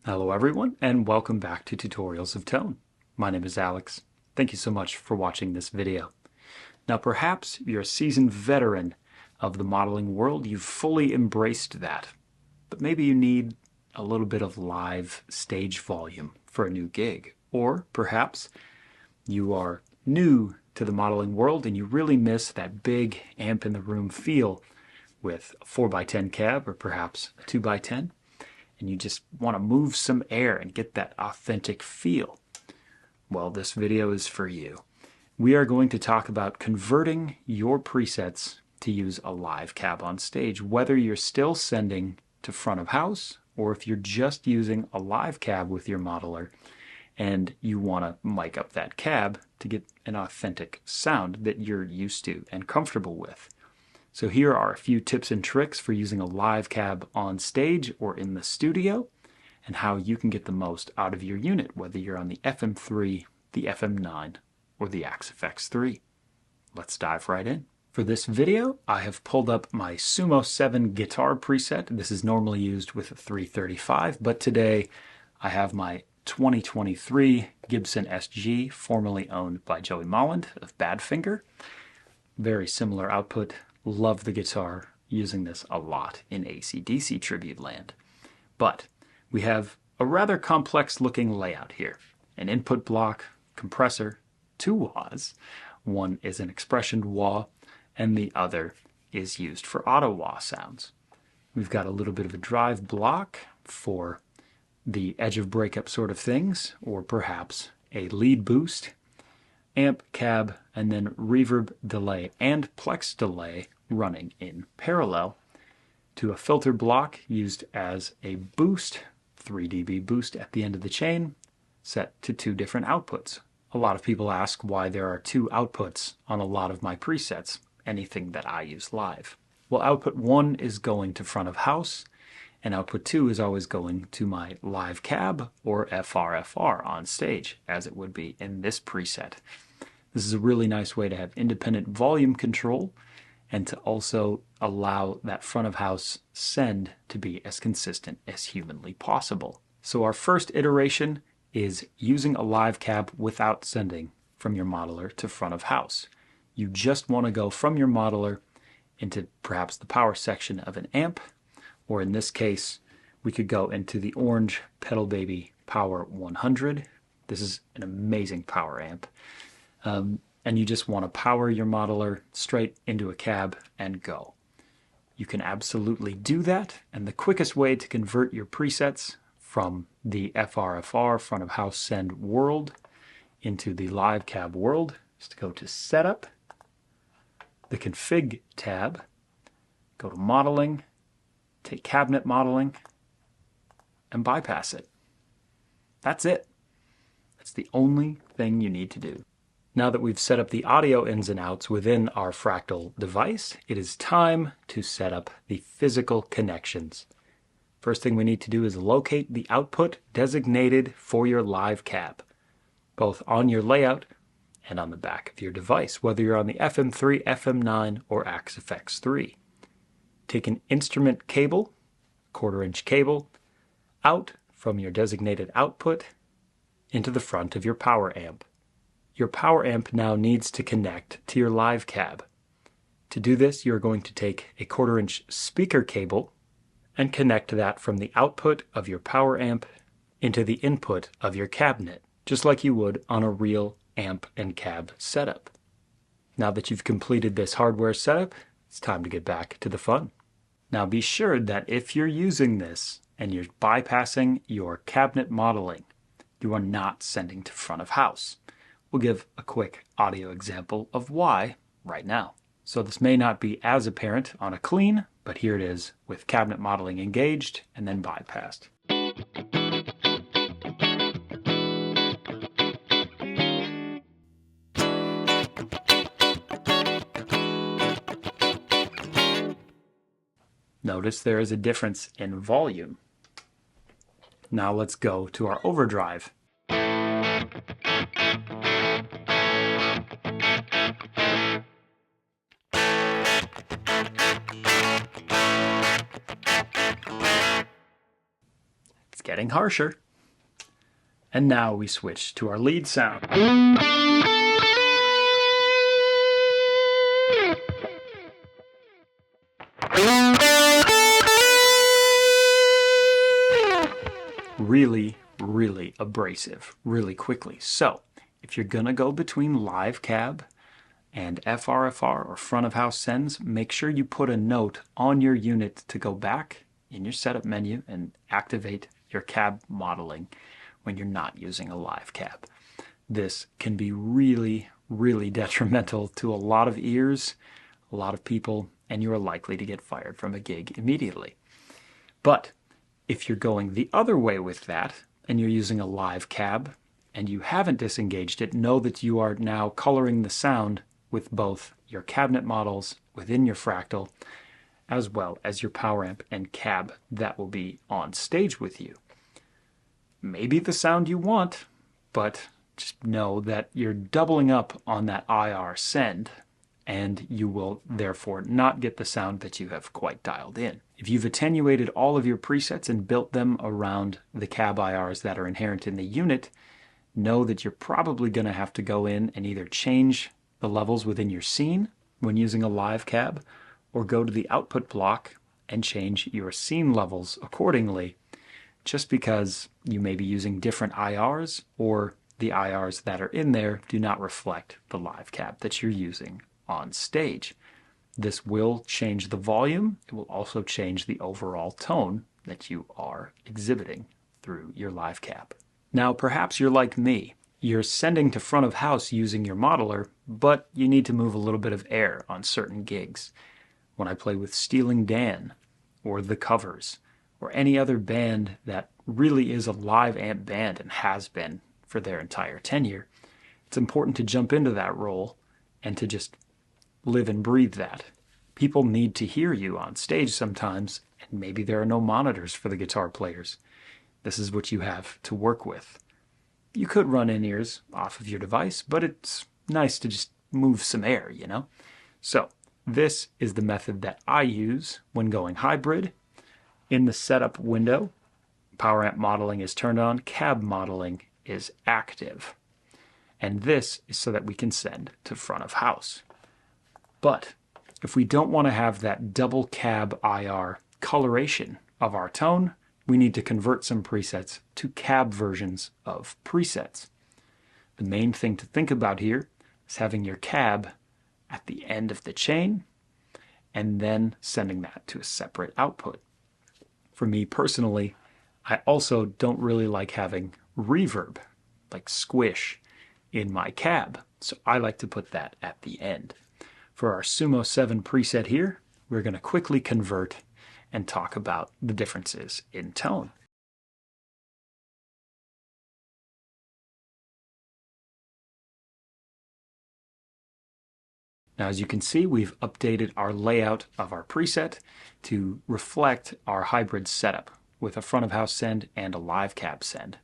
Hello everyone, and welcome back to Tutorials of Tone. My name is Alex. Thank you so much for watching this video. Now perhaps you're a seasoned veteran of the modeling world, you've fully embraced that, but maybe you need a little bit of live stage volume for a new gig. Or perhaps you are new to the modeling world and you really miss that big amp in the room feel with a 4x10 cab or perhaps a 2x10. And you just want to move some air and get that authentic feel. Well, this video is for you. We are going to talk about converting your presets to use a live cab on stage, whether you're still sending to front of house or if you're just using a live cab with your modeler and you want to mic up that cab to get an authentic sound that you're used to and comfortable with. So here are a few tips and tricks for using a live cab on stage or in the studio, and how you can get the most out of your unit, whether you're on the FM3, the FM9, or the FX3. Let's dive right in. For this video, I have pulled up my Sumo 7 guitar preset. This is normally used with a 335, but today I have my 2023 Gibson SG, formerly owned by Joey Molland of Badfinger. Very similar output. Love the guitar, using this a lot in AC/DC tribute land. But we have a rather complex looking layout here. An input block, compressor, two wahs. One is an expression wah, and the other is used for auto wah sounds. We've got a little bit of a drive block for the edge of breakup sort of things, or perhaps a lead boost, amp, cab, and then reverb delay and plex delay running in parallel to a filter block used as a boost, 3 dB boost at the end of the chain, set to two different outputs. A lot of people ask why there are two outputs on a lot of my presets, anything that I use live. Well, output 1 is going to front of house, and output 2 is always going to my live cab or FR on stage, as it would be in this preset. This is a really nice way to have independent volume control and to also allow that front of house send to be as consistent as humanly possible. So our first iteration is using a live cab without sending from your modeler to front of house. You just want to go from your modeler into perhaps the power section of an amp, or in this case, we could go into the orange Pedal Baby Power 100. This is an amazing power amp. And you just want to power your modeler straight into a cab and go. You can absolutely do that, and the quickest way to convert your presets from the FR front of house send world into the live cab world is to go to Setup, the Config tab, go to Modeling, take Cabinet Modeling, and bypass it. That's it. That's the only thing you need to do. Now that we've set up the audio ins and outs within our Fractal device, it is time to set up the physical connections. First thing we need to do is locate the output designated for your live cab, both on your layout and on the back of your device, whether you're on the FM3, FM9, or FX3. Take an instrument cable, 1/4-inch cable, out from your designated output into the front of your power amp. Your power amp now needs to connect to your live cab. To do this, you're going to take a 1/4-inch speaker cable and connect that from the output of your power amp into the input of your cabinet, just like you would on a real amp and cab setup. Now that you've completed this hardware setup, it's time to get back to the fun. Now be sure that if you're using this and you're bypassing your cabinet modeling, you are not sending to front of house. We'll give a quick audio example of why right now. So this may not be as apparent on a clean, but here it is with cabinet modeling engaged and then bypassed. Notice there is a difference in volume. Now let's go to our overdrive. getting harsher. And now we switch to our lead sound. Really, really abrasive, really quickly. So if you're gonna go between live cab and FRFR or front of house sends, make sure you put a note on your unit to go back in your setup menu and activate your cab modeling when you're not using a live cab. This can be really, really detrimental to a lot of ears, a lot of people, and you are likely to get fired from a gig immediately. But if you're going the other way with that, and you're using a live cab, and you haven't disengaged it, know that you are now coloring the sound with both your cabinet models within your Fractal, as well as your power amp and cab that will be on stage with you. Maybe the sound you want, but just know that you're doubling up on that IR send, and you will therefore not get the sound that you have quite dialed in. If you've attenuated all of your presets and built them around the cab IRs that are inherent in the unit, know that you're probably going to have to go in and either change the levels within your scene when using a live cab, or go to the output block and change your scene levels accordingly, just because you may be using different IRs, or the IRs that are in there do not reflect the live cab that you're using on stage. This will change the volume. It will also change the overall tone that you are exhibiting through your live cab. Now, perhaps you're like me. You're sending to front of house using your modeler, but you need to move a little bit of air on certain gigs. When I play with Stealing Dan, or The Covers, or any other band that really is a live amp band and has been for their entire tenure, it's important to jump into that role and to just live and breathe that. People need to hear you on stage sometimes, and maybe there are no monitors for the guitar players. This is what you have to work with. You could run in-ears off of your device, but it's nice to just move some air, you know? So this is the method that I use when going hybrid. In the setup window, power amp modeling is turned on, cab modeling is active. And this is so that we can send to front of house. But if we don't want to have that double cab IR coloration of our tone, we need to convert some presets to cab versions of presets. The main thing to think about here is having your cab at the end of the chain and then sending that to a separate output. For me personally, I also don't really like having reverb, like squish, in my cab, so I like to put that at the end. For our Sumo 7 preset here, we're going to quickly convert and talk about the differences in tone. Now, as you can see, we've updated our layout of our preset to reflect our hybrid setup with a front of house send and a live cab send.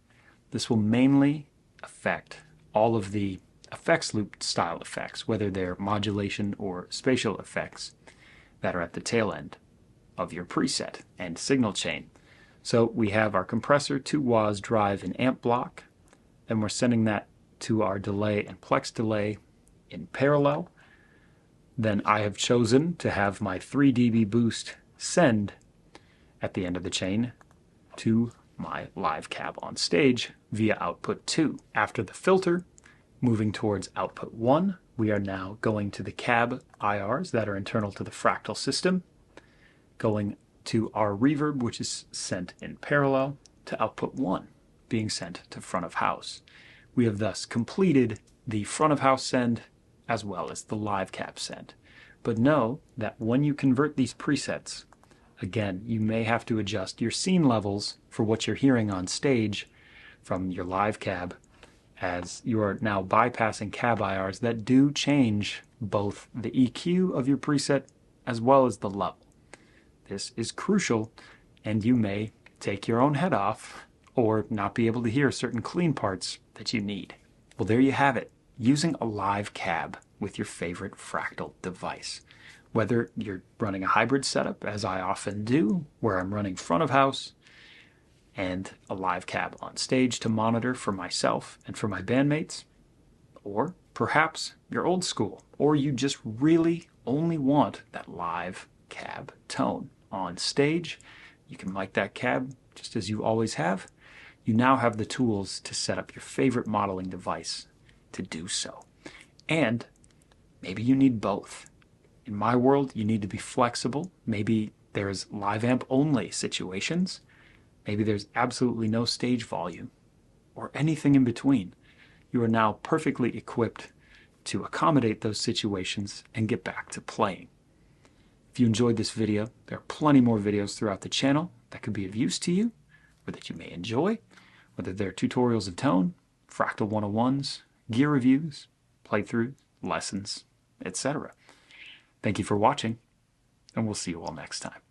This will mainly affect all of the effects loop style effects, whether they're modulation or spatial effects that are at the tail end of your preset and signal chain. So we have our compressor, 2 wahs drive, and amp block, and we're sending that to our delay and plex delay in parallel. Then I have chosen to have my 3 dB boost send at the end of the chain to my live cab on stage via output 2. After the filter, moving towards output 1, we are now going to the cab IRs that are internal to the Fractal system, going to our reverb, which is sent in parallel to output 1, being sent to front of house. We have thus completed the front of house send as well as the live cab send. But know that when you convert these presets, again, you may have to adjust your scene levels for what you're hearing on stage from your live cab, as you are now bypassing cab IRs that do change both the EQ of your preset as well as the level. This is crucial, and you may take your own head off or not be able to hear certain clean parts that you need. Well, there you have it, using a live cab with your favorite Fractal device. Whether you're running a hybrid setup, as I often do, where I'm running front of house, and a live cab on stage to monitor for myself and for my bandmates. Or perhaps you're old school, or you just really only want that live cab tone on stage. You can mic that cab just as you always have. You now have the tools to set up your favorite modeling device to do so. And maybe you need both. In my world, you need to be flexible. Maybe there's live amp only situations. Maybe there's absolutely no stage volume, or anything in between. You are now perfectly equipped to accommodate those situations and get back to playing. If you enjoyed this video, there are plenty more videos throughout the channel that could be of use to you, or that you may enjoy, whether they're tutorials of tone, Fractal 101s, gear reviews, playthroughs, lessons, etc. Thank you for watching, and we'll see you all next time.